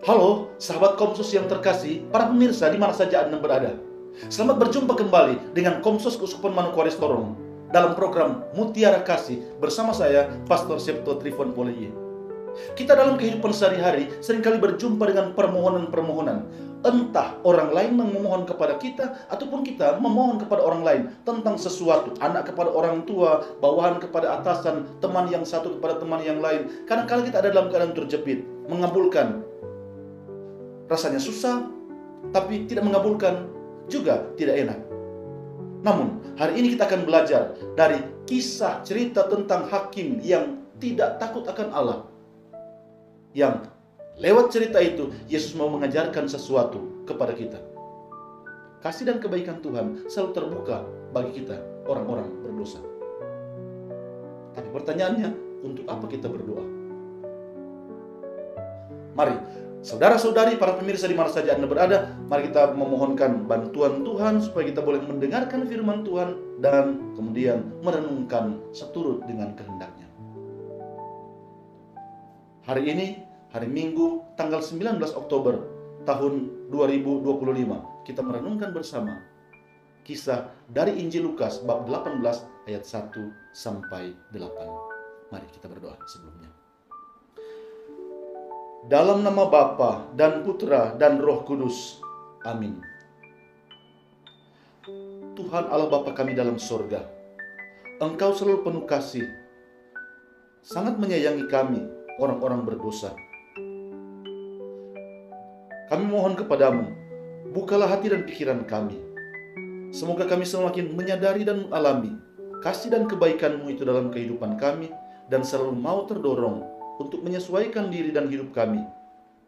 Halo, sahabat Komsos yang terkasih, para pemirsa di mana saja Anda berada. Selamat berjumpa kembali dengan Komsos Keuskupan Manokwari Sorong dalam program Mutiara Kasih bersama saya, Pastor Septo Trifon Poleye. Kita dalam kehidupan sehari-hari seringkali berjumpa dengan permohonan-permohonan. Entah orang lain memohon kepada kita ataupun kita memohon kepada orang lain tentang sesuatu. Anak kepada orang tua, bawahan kepada atasan, teman yang satu kepada teman yang lain. Kadang-kadang kita ada dalam keadaan terjepit, mengabulkan. Rasanya susah, tapi tidak mengabulkan juga tidak enak. Namun, hari ini kita akan belajar dari kisah cerita tentang hakim yang tidak takut akan Allah. Yang lewat cerita itu, Yesus mau mengajarkan sesuatu kepada kita. Kasih dan kebaikan Tuhan selalu terbuka bagi kita, orang-orang berdosa. Tapi pertanyaannya, untuk apa kita berdoa? Mari, saudara-saudari, para pemirsa di mana saja Anda berada, mari kita memohonkan bantuan Tuhan supaya kita boleh mendengarkan firman Tuhan dan kemudian merenungkan seturut dengan kehendak-Nya. Hari ini, hari Minggu, tanggal 19 Oktober tahun 2025, kita merenungkan bersama kisah dari Injil Lukas bab 18 ayat 1 sampai 8. Mari kita berdoa sebelumnya. Dalam nama Bapa dan Putra dan Roh Kudus. Amin. Tuhan Allah Bapa kami dalam sorga, Engkau selalu penuh kasih, sangat menyayangi kami, orang-orang berdosa. Kami mohon kepadamu, bukalah hati dan pikiran kami. Semoga kami semakin menyadari dan mengalami kasih dan kebaikan-Mu itu dalam kehidupan kami, dan selalu mau terdorong untuk menyesuaikan diri dan hidup kami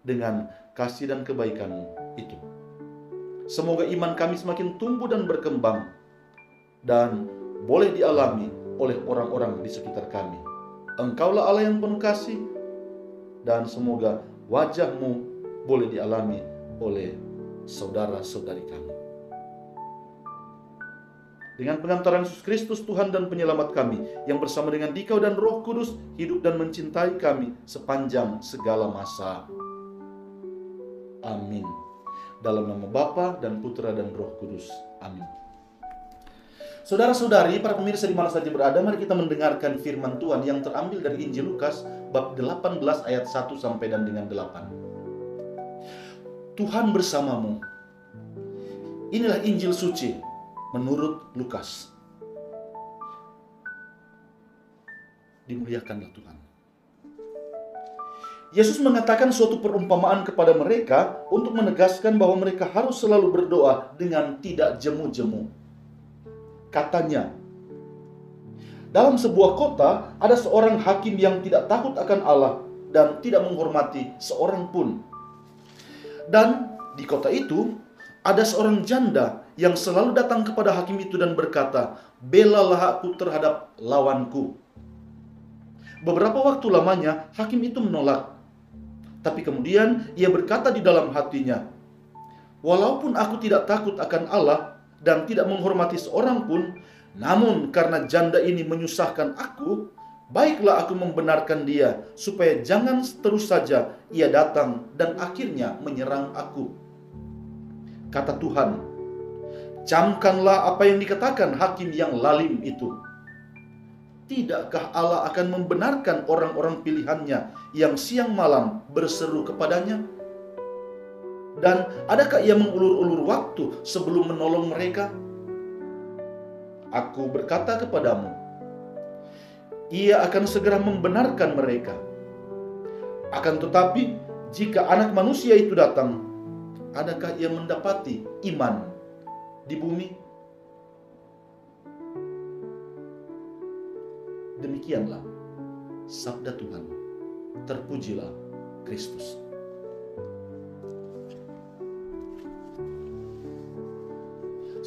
dengan kasih dan kebaikan-Mu itu. Semoga iman kami semakin tumbuh dan berkembang dan boleh dialami oleh orang-orang di sekitar kami. Engkaulah Allah yang penuh kasih, dan semoga wajah-Mu boleh dialami oleh saudara-saudari kami. Dengan pengantaran Yesus Kristus Tuhan dan Penyelamat kami, yang bersama dengan Dikau dan Roh Kudus hidup dan mencintai kami sepanjang segala masa. Amin. Dalam nama Bapa dan Putra dan Roh Kudus. Amin. Saudara-saudari, para pemirsa di mana saja berada, mari kita mendengarkan firman Tuhan yang terambil dari Injil Lukas bab 18 ayat 1 sampai dan dengan 8. Tuhan bersamamu. Inilah Injil suci menurut Lukas. Dimuliakanlah Tuhan. Yesus mengatakan suatu perumpamaan kepada mereka untuk menegaskan bahwa mereka harus selalu berdoa dengan tidak jemu-jemu. Katanya, dalam sebuah kota ada seorang hakim yang tidak takut akan Allah dan tidak menghormati seorang pun. Dan di kota itu ada seorang janda yang selalu datang kepada hakim itu dan berkata, "Belalah aku terhadap lawanku." Beberapa waktu lamanya hakim itu menolak. Tapi kemudian ia berkata di dalam hatinya, "Walaupun aku tidak takut akan Allah dan tidak menghormati seorang pun, namun karena janda ini menyusahkan aku, baiklah aku membenarkan dia, supaya jangan terus saja ia datang dan akhirnya menyerang aku." Kata Tuhan, "Camkanlah apa yang dikatakan hakim yang lalim itu. Tidakkah Allah akan membenarkan orang-orang pilihannya yang siang malam berseru kepadanya? Dan adakah ia mengulur-ulur waktu sebelum menolong mereka? Aku berkata kepadamu, ia akan segera membenarkan mereka. Akan tetapi, jika Anak Manusia itu datang, adakah ia mendapati iman di bumi?" Demikianlah sabda Tuhan. Terpujilah Kristus.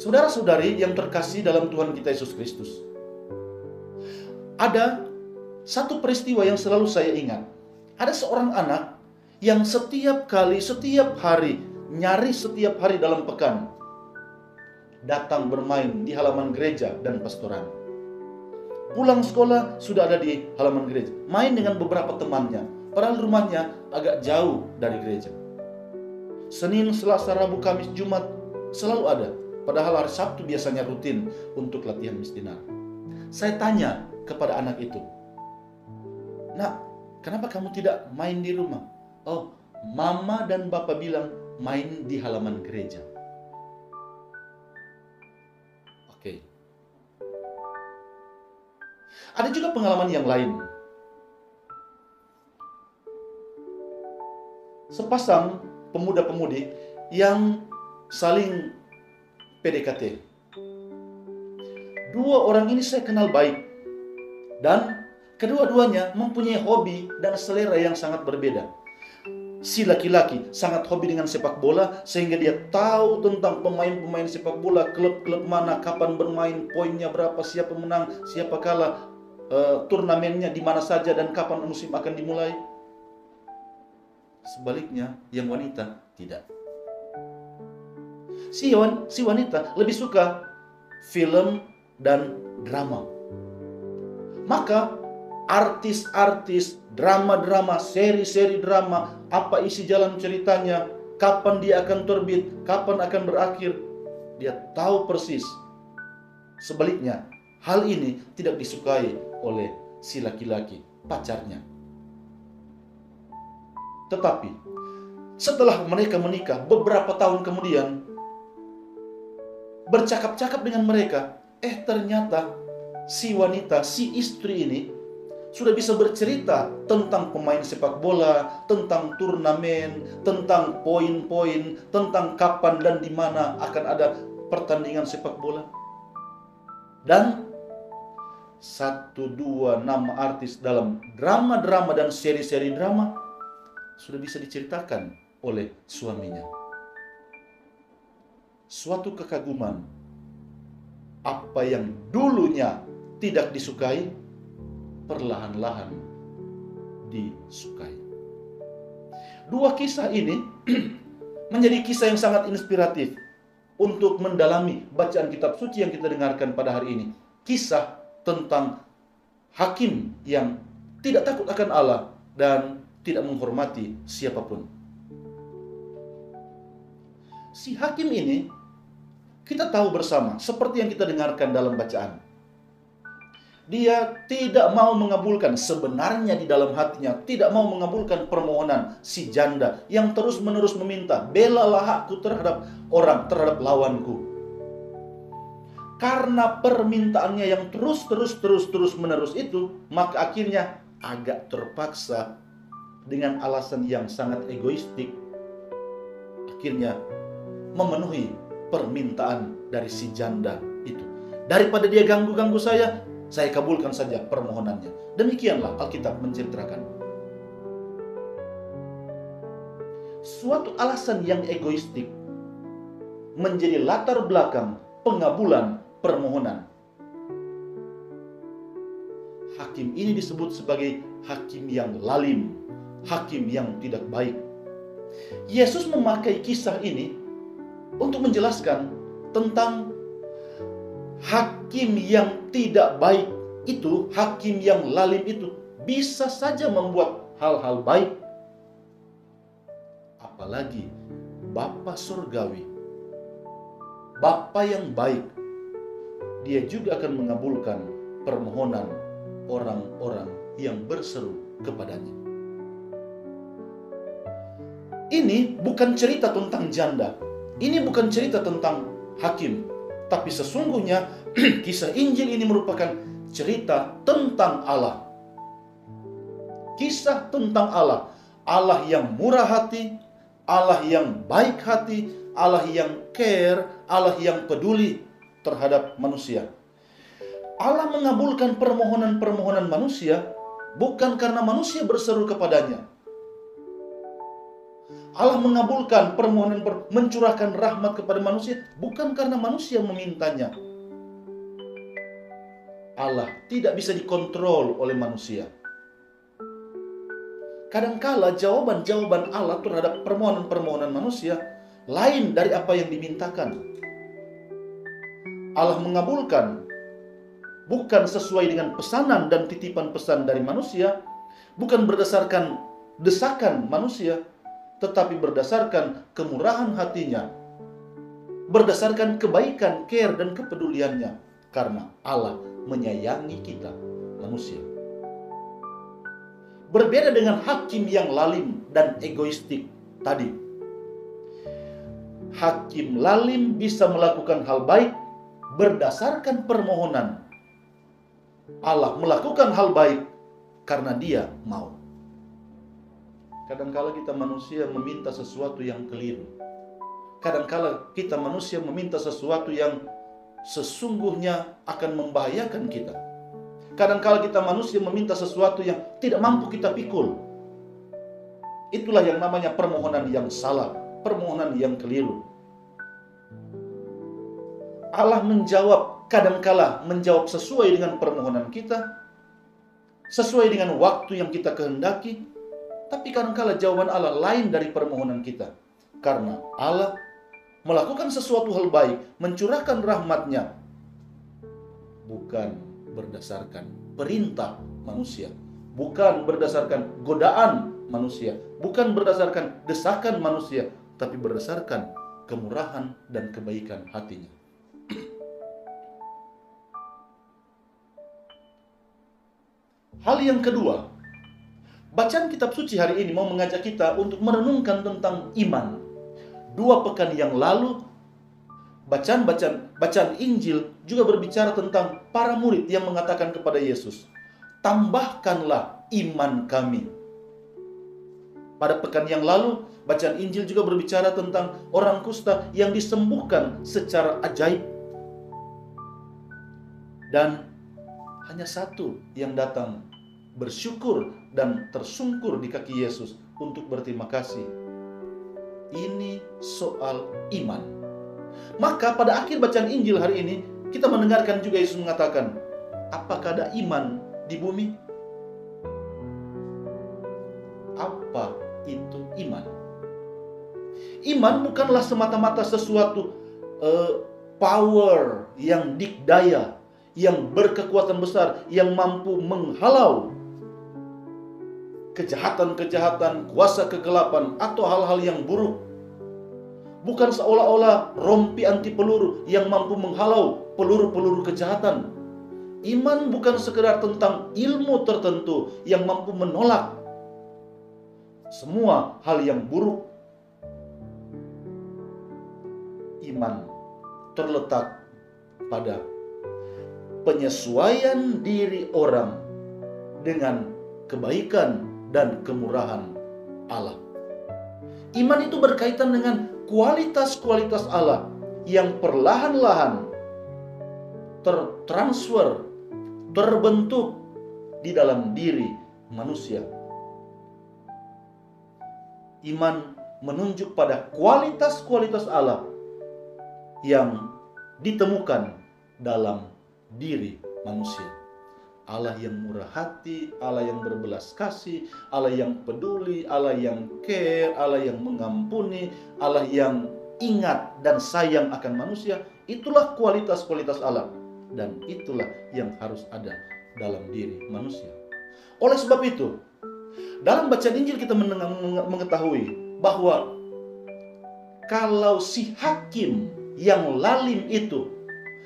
Saudara-saudari yang terkasih dalam Tuhan kita Yesus Kristus, ada satu peristiwa yang selalu saya ingat. Ada seorang anak yang setiap hari, nyaris setiap hari dalam pekan, datang bermain di halaman gereja dan pastoran. Pulang sekolah sudah ada di halaman gereja, main dengan beberapa temannya, padahal rumahnya agak jauh dari gereja. Senin, Selasa, Rabu, Kamis, Jumat selalu ada. Padahal hari Sabtu biasanya rutin untuk latihan misdinar. Saya tanya kepada anak itu, "Nak, kenapa kamu tidak main di rumah?" "Oh, mama dan bapak bilang main di halaman gereja." Oke. Ada juga pengalaman yang lain. Sepasang pemuda-pemudi yang saling PDKT. Dua orang ini saya kenal baik. Dan kedua-duanya mempunyai hobi dan selera yang sangat berbeda. Si laki-laki sangat hobi dengan sepak bola, sehingga dia tahu tentang pemain-pemain sepak bola, klub-klub mana, kapan bermain, poinnya berapa, siapa menang, siapa kalah, turnamennya di mana saja, dan kapan musim akan dimulai. Sebaliknya, yang wanita tidak. Si wanita lebih suka film dan drama. Maka artis-artis, drama-drama, seri-seri drama, apa isi jalan ceritanya, kapan dia akan terbit, kapan akan berakhir, dia tahu persis. Sebaliknya, hal ini tidak disukai oleh si laki-laki, pacarnya. Tetapi setelah mereka menikah, beberapa tahun kemudian, bercakap-cakap dengan mereka, ternyata si wanita, si istri ini sudah bisa bercerita tentang pemain sepak bola, tentang turnamen, tentang poin-poin, tentang kapan dan di mana akan ada pertandingan sepak bola. Dan 1-2 nama artis dalam drama-drama dan seri-seri drama sudah bisa diceritakan oleh suaminya. Suatu kekaguman, apa yang dulunya tidak disukai, perlahan-lahan disukai. Dua kisah ini menjadi kisah yang sangat inspiratif untuk mendalami bacaan kitab suci yang kita dengarkan pada hari ini. Kisah tentang hakim yang tidak takut akan Allah dan tidak menghormati siapapun. Si hakim ini kita tahu bersama, seperti yang kita dengarkan dalam bacaan. Dia tidak mau mengabulkan, sebenarnya di dalam hatinya tidak mau mengabulkan permohonan si janda yang terus-menerus meminta, "Belalah aku terhadap terhadap lawanku." Karena permintaannya yang terus-menerus itu, maka akhirnya agak terpaksa dengan alasan yang sangat egoistik, akhirnya memenuhi permintaan dari si janda itu. Daripada dia ganggu-ganggu saya kabulkan saja permohonannya. Demikianlah Alkitab menceritakan. Suatu alasan yang egoistik menjadi latar belakang pengabulan permohonan. Hakim ini disebut sebagai hakim yang lalim, hakim yang tidak baik. Yesus memakai kisah ini untuk menjelaskan tentang hakim yang tidak baik itu, hakim yang lalim itu bisa saja membuat hal-hal baik. Apalagi Bapa Surgawi, Bapa yang baik, dia juga akan mengabulkan permohonan orang-orang yang berseru kepadanya. Ini bukan cerita tentang janda, ini bukan cerita tentang hakim, tapi sesungguhnya kisah Injil ini merupakan cerita tentang Allah. Kisah tentang Allah. Allah yang murah hati, Allah yang baik hati, Allah yang care, Allah yang peduli terhadap manusia. Allah mengabulkan permohonan-permohonan manusia bukan karena manusia berseru kepadanya. Allah mengabulkan permohonan, mencurahkan rahmat kepada manusia bukan karena manusia memintanya. Allah tidak bisa dikontrol oleh manusia. Kadangkala jawaban-jawaban Allah terhadap permohonan-permohonan manusia lain dari apa yang dimintakan. Allah mengabulkan bukan sesuai dengan pesanan dan titipan pesan dari manusia, bukan berdasarkan desakan manusia, tetapi berdasarkan kemurahan hatinya, berdasarkan kebaikan, care, dan kepeduliannya, karena Allah menyayangi kita, manusia. Berbeda dengan hakim yang lalim dan egoistik tadi. Hakim lalim bisa melakukan hal baik berdasarkan permohonan. Allah melakukan hal baik karena Dia mau. Kadangkala kita manusia meminta sesuatu yang keliru. Kadangkala kita manusia meminta sesuatu yang sesungguhnya akan membahayakan kita. Kadangkala kita manusia meminta sesuatu yang tidak mampu kita pikul. Itulah yang namanya permohonan yang salah, permohonan yang keliru. Allah menjawab, kadangkala menjawab sesuai dengan permohonan kita, sesuai dengan waktu yang kita kehendaki. Tapi kadangkala jawaban Allah lain dari permohonan kita. Karena Allah melakukan sesuatu hal baik, mencurahkan rahmat-Nya, bukan berdasarkan perintah manusia, bukan berdasarkan godaan manusia, bukan berdasarkan desakan manusia, tapi berdasarkan kemurahan dan kebaikan hatinya. Hal yang kedua, bacaan kitab suci hari ini mau mengajak kita untuk merenungkan tentang iman. 2 pekan yang lalu, bacaan Injil juga berbicara tentang para murid yang mengatakan kepada Yesus, "Tambahkanlah iman kami." Pada pekan yang lalu, bacaan Injil juga berbicara tentang orang kusta yang disembuhkan secara ajaib. Dan hanya satu yang datang bersyukur dan tersungkur di kaki Yesus untuk berterima kasih. Ini soal iman. Maka pada akhir bacaan Injil hari ini, kita mendengarkan juga Yesus mengatakan, apakah ada iman di bumi? Apa itu iman? Iman bukanlah semata-mata sesuatu power yang dikdaya, yang berkekuatan besar, yang mampu menghalau kejahatan-kejahatan, kuasa kegelapan, atau hal-hal yang buruk. Bukan seolah-olah rompi anti peluru yang mampu menghalau peluru-peluru kejahatan. Iman bukan sekedar tentang ilmu tertentu yang mampu menolak semua hal yang buruk. Iman terletak pada penyesuaian diri orang dengan kebaikan dan kemurahan Allah. Iman itu berkaitan dengan kualitas-kualitas Allah yang perlahan-lahan tertransfer, terbentuk di dalam diri manusia. Iman menunjuk pada kualitas-kualitas Allah yang ditemukan dalam diri manusia. Allah yang murah hati, Allah yang berbelas kasih, Allah yang peduli, Allah yang care, Allah yang mengampuni, Allah yang ingat dan sayang akan manusia. Itulah kualitas-kualitas Allah, dan itulah yang harus ada dalam diri manusia. Oleh sebab itu, dalam bacaan Injil kita mengetahui bahwa kalau si hakim yang lalim itu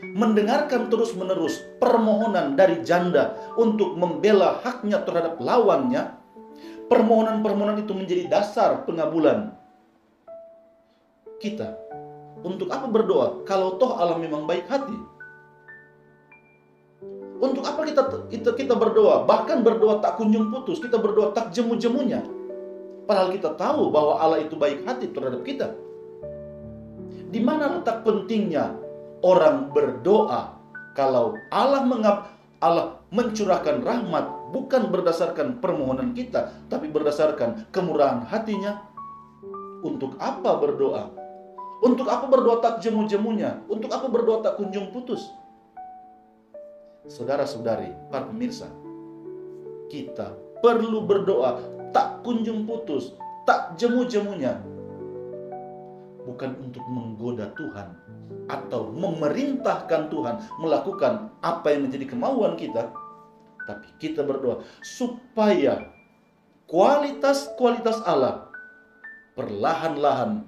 mendengarkan terus-menerus permohonan dari janda untuk membela haknya terhadap lawannya, permohonan-permohonan itu menjadi dasar pengabulan kita. Untuk apa berdoa kalau toh Allah memang baik hati? Untuk apa kita berdoa? Bahkan berdoa tak kunjung putus, kita berdoa tak jemu-jemunya. Padahal kita tahu bahwa Allah itu baik hati terhadap kita. Di mana letak pentingnya orang berdoa kalau Allah mencurahkan rahmat bukan berdasarkan permohonan kita, tapi berdasarkan kemurahan hatinya? Untuk apa berdoa? Untuk apa berdoa tak jemu-jemunya? Untuk apa berdoa tak kunjung putus? Saudara-saudari, para pemirsa, kita perlu berdoa tak kunjung putus, tak jemu-jemunya. Bukan untuk menggoda Tuhan atau memerintahkan Tuhan melakukan apa yang menjadi kemauan kita, tapi kita berdoa supaya kualitas-kualitas Allah, perlahan-lahan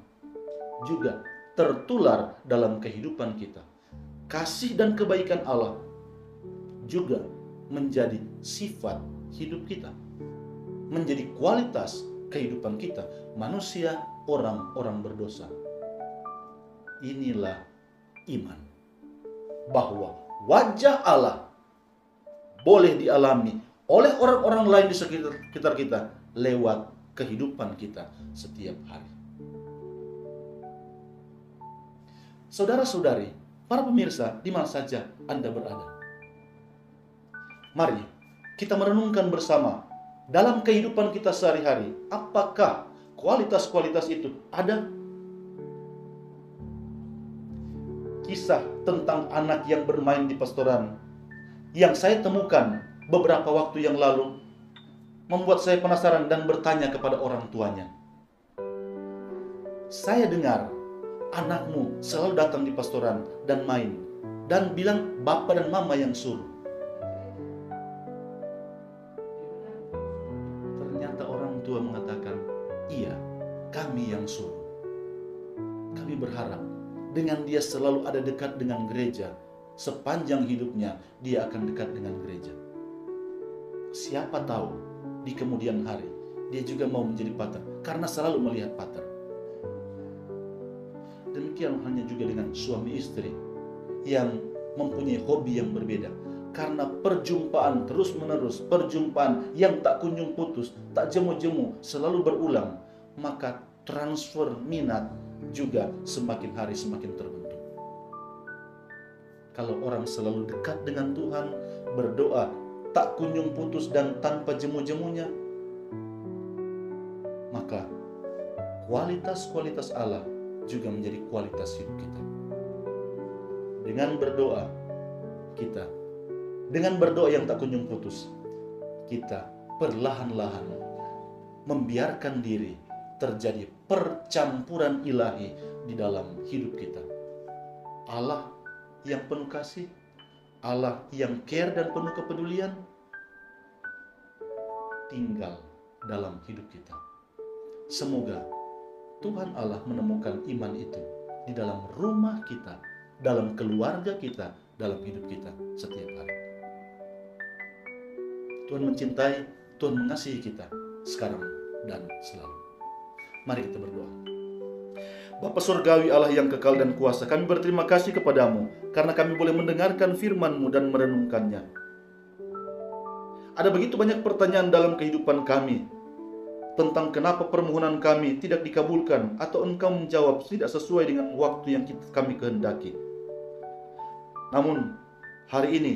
juga tertular dalam kehidupan kita. Kasih dan kebaikan Allah juga menjadi sifat hidup kita, menjadi kualitas kehidupan kita, manusia, orang-orang berdosa. Inilah iman, bahwa wajah Allah boleh dialami oleh orang-orang lain di sekitar kita lewat kehidupan kita setiap hari. Saudara-saudari, para pemirsa, di mana saja Anda berada, mari kita merenungkan bersama dalam kehidupan kita sehari-hari, apakah kualitas-kualitas itu ada? Kisah tentang anak yang bermain di pastoran yang saya temukan beberapa waktu yang lalu membuat saya penasaran dan bertanya kepada orang tuanya. Saya dengar anakmu selalu datang di pastoran dan main dan bilang bapak dan mama yang suruh. Ternyata orang tua mengatakan, iya, kami yang suruh. Kami berharap dengan dia selalu ada dekat dengan gereja, sepanjang hidupnya dia akan dekat dengan gereja. Siapa tahu di kemudian hari dia juga mau menjadi pater karena selalu melihat pater. Demikian halnya juga dengan suami istri yang mempunyai hobi yang berbeda. Karena perjumpaan terus-menerus, perjumpaan yang tak kunjung putus, tak jemu-jemu, selalu berulang, maka transfer minat juga semakin hari semakin terbentuk. Kalau orang selalu dekat dengan Tuhan, berdoa tak kunjung putus dan tanpa jemu-jemunya, maka kualitas-kualitas Allah juga menjadi kualitas hidup kita. Dengan berdoa yang tak kunjung putus, kita perlahan-lahan membiarkan diri terjadi percampuran ilahi di dalam hidup kita. Allah yang penuh kasih, Allah yang care dan penuh kepedulian tinggal dalam hidup kita. Semoga Tuhan Allah menemukan iman itu di dalam rumah kita, dalam keluarga kita, dalam hidup kita setiap hari. Tuhan mencintai, Tuhan mengasihi kita sekarang dan selalu. Mari kita berdoa. Bapa Surgawi, Allah yang kekal dan kuasa, kami berterima kasih kepadamu karena kami boleh mendengarkan firman-Mu dan merenungkannya. Ada begitu banyak pertanyaan dalam kehidupan kami tentang kenapa permohonan kami tidak dikabulkan atau Engkau menjawab tidak sesuai dengan waktu yang kami kehendaki. Namun hari ini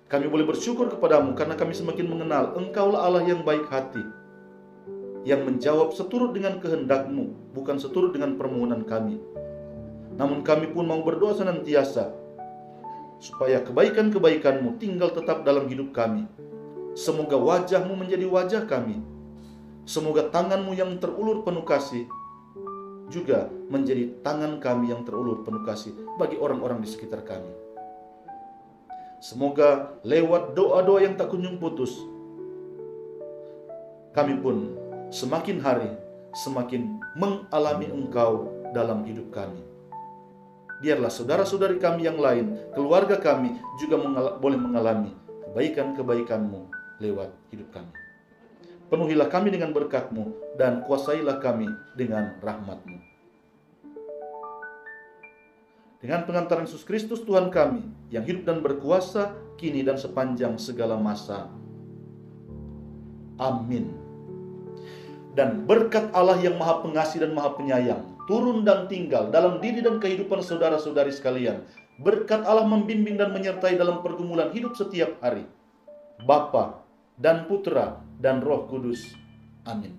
kami boleh bersyukur kepadamu karena kami semakin mengenal Engkaulah Allah yang baik hati, yang menjawab seturut dengan kehendak-Mu, bukan seturut dengan permohonan kami. Namun kami pun mau berdoa senantiasa supaya kebaikan-kebaikan-Mu tinggal tetap dalam hidup kami. Semoga wajah-Mu menjadi wajah kami. Semoga tangan-Mu yang terulur penuh kasih juga menjadi tangan kami yang terulur penuh kasih bagi orang-orang di sekitar kami. Semoga lewat doa-doa yang tak kunjung putus, kami pun semakin hari semakin mengalami Engkau dalam hidup kami. Biarlah saudara-saudari kami yang lain, keluarga kami juga boleh mengalami kebaikan-kebaikan-Mu lewat hidup kami. Penuhilah kami dengan berkat-Mu dan kuasailah kami dengan rahmat-Mu. Dengan pengantaran Yesus Kristus Tuhan kami, yang hidup dan berkuasa kini dan sepanjang segala masa. Amin. Dan berkat Allah yang Maha Pengasih dan Maha Penyayang turun dan tinggal dalam diri dan kehidupan saudara-saudari sekalian. Berkat Allah membimbing dan menyertai dalam pergumulan hidup setiap hari. Bapa dan Putra dan Roh Kudus. Amin.